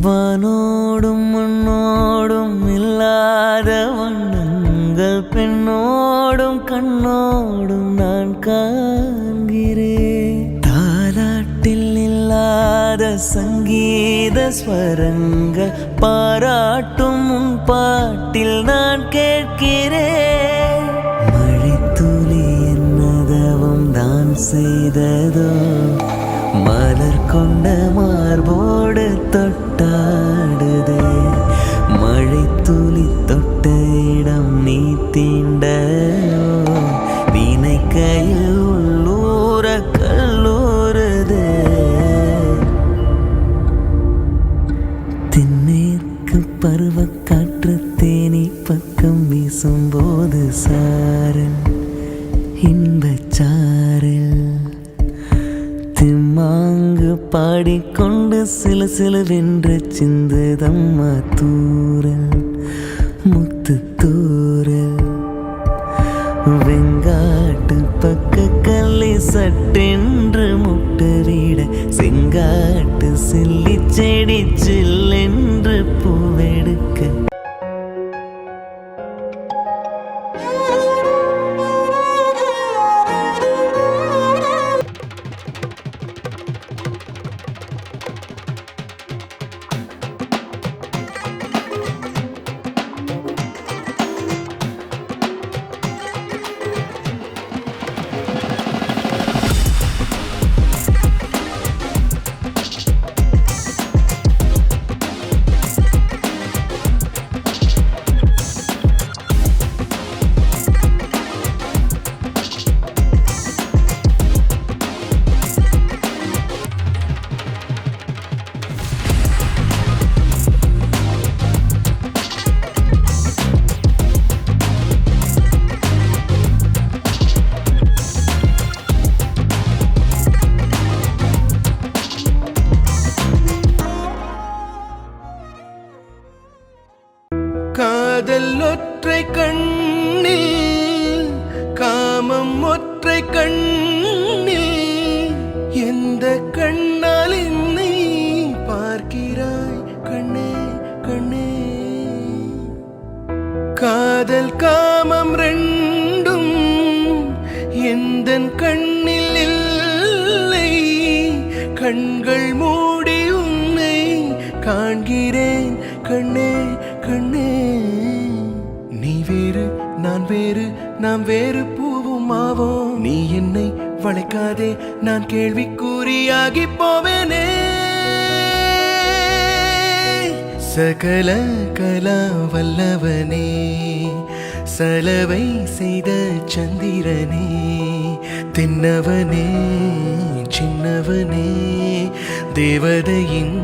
வானோடும் மண்ணோடும் இல்லாத வண்ணங்கள் பெண்ணோடும் கண்ணோடும் நான் காண்கிறேன். தாலாட்டில் இல்லாத சங்கீத ஸ்வரங்கள் பாராட்டும் உன் பாட்டில் நான் கேட்கிறேன். மழைத்துளி என்னதவும் தான் செய்ததோ, மலர் கொண்ட மார்போடு தொட்டாடுதே. மழை துளி தொட்ட இடம் நீ தீண்ட, நினைக்கையில் உள்ளூர கல்லூருதே. தென்மேற்கு பருவக்காற்று தேனி பக்கம் வீசும்போது சாரல் இன்பச்சாரல் திம்மாங்கு பாடிக்கொண்டு சில சிலவென்று சிந்துதம்மா தூரல் முத்து தூரல். வெங்காட்டு பக்க கல்லை சட்டென்று முட்டுவிட, செங்காட்டு சில்லி செடி சில்லென்று பூவெடுக்க. காதல் ஒற்றை கண்ணில், காமம் ஒற்றை கண்ணில். எந்த கண்ணால் என்னை பார்க்கிறாய் கண்ணே கண்ணே. காதல் காமம் ரெண்டும் எந்தன் கண்ணில் இல்லை. கண்கள் மூடி உன்னை காண்கிறேன் கண்ணே கண்ணே. நீ வேறு நான் வேறு, நாம் வேறு பூவும் ஆவோம். நீ என்னை வளைக்காதே, நான் கேள்விக்குறியாகி போவேனே. சகல கலா வல்லவனே, சலவை செய்த சந்திரனே, தென்னவனே சின்னவனே, தேவதையின்